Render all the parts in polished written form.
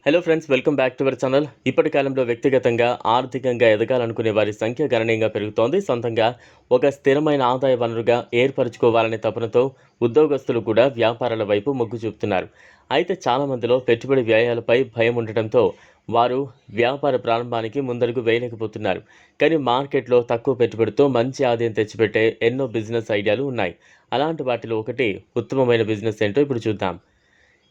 Hello friends, welcome back to our channel. ఇప్పటి కాలంలో వ్యక్తిగతంగా ఆర్థికంగా ఎదగాలనుకునే వారి సంఖ్య గణనీయంగా పెరుగుతోంది. సొంతంగా ఒక స్థిరమైన ఆదాయ వనరుగా ఏర్పరచుకోవాలనే తపనతో ఉద్యోగస్తులు కూడా వ్యాపారాల వైపు మొగ్గు చూపుతున్నారు. అయితే చాలామందిలో పెట్టుబడి వ్యయాలపై భయం ఉండటంతో వారు వ్యాపార ప్రారంభానికి ముందడుగు వేయలేకపోతున్నారు. కానీ మార్కెట్లో తక్కువ పెట్టుబడితో మంచి ఆదాయం తెచ్చిపెట్టే ఎన్నో బిజినెస్ ఐడియాలు ఉన్నాయి. అలాంటి వాటిలో ఒకటి ఉత్తమమైన బిజినెస్ ఏంటో ఇప్పుడు చూద్దాం.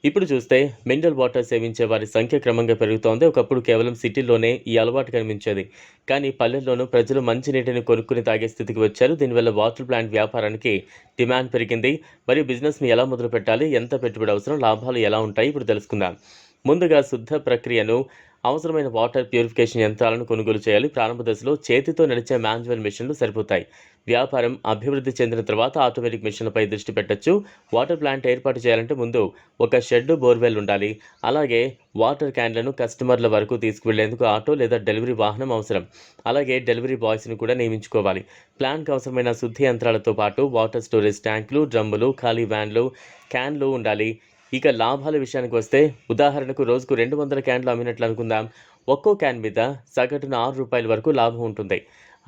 ఇప్పుడు చూస్తే మినరల్ వాటర్ సేవించే వారి సంఖ్య క్రమంగా పెరుగుతోంది. ఒకప్పుడు కేవలం సిటీల్లోనే ఈ అలవాటు కనిపించేది. కానీ పల్లెల్లోనూ ప్రజలు మంచినీటిని కొనుక్కుని తాగే స్థితికి వచ్చారు. దీనివల్ల వాటర్ ప్లాంట్ వ్యాపారానికి డిమాండ్ పెరిగింది. మరియు బిజినెస్ని ఎలా మొదలు పెట్టాలి, ఎంత పెట్టుబడి అవసరం, లాభాలు ఎలా ఉంటాయి ఇప్పుడు తెలుసుకుందాం. ముందుగా శుద్ధ ప్రక్రియను అవసరమైన వాటర్ ప్యూరిఫికేషన్ యంత్రాలను కొనుగోలు చేయాలి. ప్రారంభ దశలో చేతితో నడిచే మాన్యువల్ మిషన్లు సరిపోతాయి. వ్యాపారం అభివృద్ధి చెందిన తర్వాత ఆటోమేటిక్ మిషన్లపై దృష్టి పెట్టచ్చు. వాటర్ ప్లాంట్ ఏర్పాటు చేయాలంటే ముందు ఒక షెడ్, బోర్వెల్ ఉండాలి. అలాగే వాటర్ క్యాన్లను కస్టమర్ల వరకు తీసుకువెళ్లేందుకు ఆటో లేదా డెలివరీ వాహనం అవసరం. అలాగే డెలివరీ బాయ్స్ని కూడా నియమించుకోవాలి. ప్లాంట్కి అవసరమైన శుద్ధి యంత్రాలతో పాటు వాటర్ స్టోరేజ్ ట్యాంకులు, డ్రమ్ములు, ఖాళీ వ్యాన్లు, క్యాన్లు ఉండాలి. ఇక లాభాల విషయానికి వస్తే ఉదాహరణకు రోజుకు 200 క్యాన్లు అమ్మినట్లు అనుకుందాం. ఒక్కో క్యాన్ మీద సగటున రూ. 6 వరకు లాభం ఉంటుంది.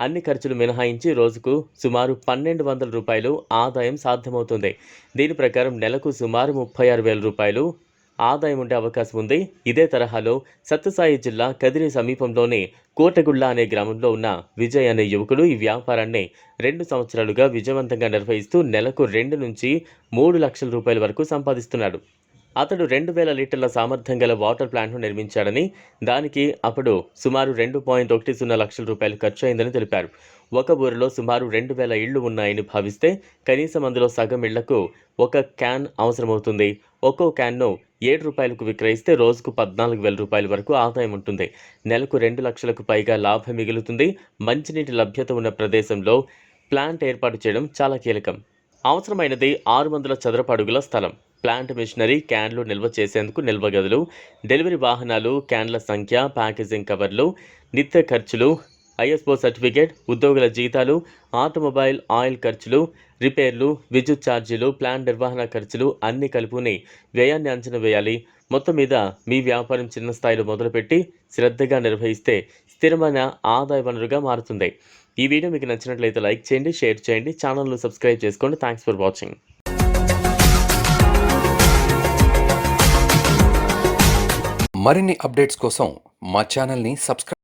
అన్ని ఖర్చులు మినహాయించి రోజుకు సుమారు రూ. 1,200 ఆదాయం సాధ్యమవుతుంది. దీని ప్రకారం నెలకు సుమారు రూ. 36,000 ఆదాయం ఉండే అవకాశం ఉంది. ఇదే తరహాలో సత్యసాయి జిల్లా కదిరి సమీపంలోని కోటగుళ్ళ అనే గ్రామంలో ఉన్న విజయ్ అనే యువకుడు ఈ వ్యాపారాన్ని 2 సంవత్సరాలుగా విజయవంతంగా నిర్వహిస్తూ నెలకు 2 నుంచి 3 లక్షల రూపాయల వరకు సంపాదిస్తున్నాడు. అతడు 2,000 లీటర్ల సామర్థ్యం గల వాటర్ ప్లాంట్ను నిర్మించాడని, దానికి అప్పుడు సుమారు 2.10 లక్షల రూపాయలు ఖర్చు అయిందని తెలిపారు. ఒక ఊరిలో సుమారు 2,000 ఇళ్లు ఉన్నాయని భావిస్తే కనీసం అందులో సగం ఇళ్లకు ఒక క్యాన్ అవసరమవుతుంది. ఒక్కో క్యాన్ను రూ. 7కు విక్రయిస్తే రోజుకు రూ. 14,000 వరకు ఆదాయం ఉంటుంది. నెలకు 2 లక్షలకు పైగా లాభం మిగులుతుంది. మంచినీటి లభ్యత ఉన్న ప్రదేశంలో ప్లాంట్ ఏర్పాటు చేయడం చాలా కీలకం. అవసరమైనది 600 చదరపు అడుగుల స్థలం, ప్లాంట్ మిషనరీ, క్యాన్లు నిల్వ చేసేందుకు నిల్వ గదులు, డెలివరీ వాహనాలు, క్యాన్ల సంఖ్య, ప్యాకేజింగ్ కవర్లు, నిత్య ఖర్చులు, ఐఎస్ఓ సర్టిఫికేట్, ఉద్యోగుల జీతాలు, ఆటోమొబైల్ ఆయిల్ ఖర్చులు, రిపేర్లు, విద్యుత్ ఛార్జీలు, ప్లాంట్ నిర్వహణ ఖర్చులు అన్నీ కలుపుని వ్యయాన్ని అంచనా వేయాలి. మొత్తం మీద మీ వ్యాపారం చిన్న స్థాయిలో మొదలుపెట్టి శ్రద్ధగా నిర్వహిస్తే స్థిరమైన ఆదాయ వనరుగా మారుతుంది. ఈ వీడియో మీకు నచ్చినట్లయితే లైక్ చేయండి, షేర్ చేయండి, ఛానల్ను సబ్స్క్రైబ్ చేసుకోండి. Thanks for watching. మరిన్ని అప్డేట్స్ కోసం మా ఛానల్ని సబ్స్క్రైబ్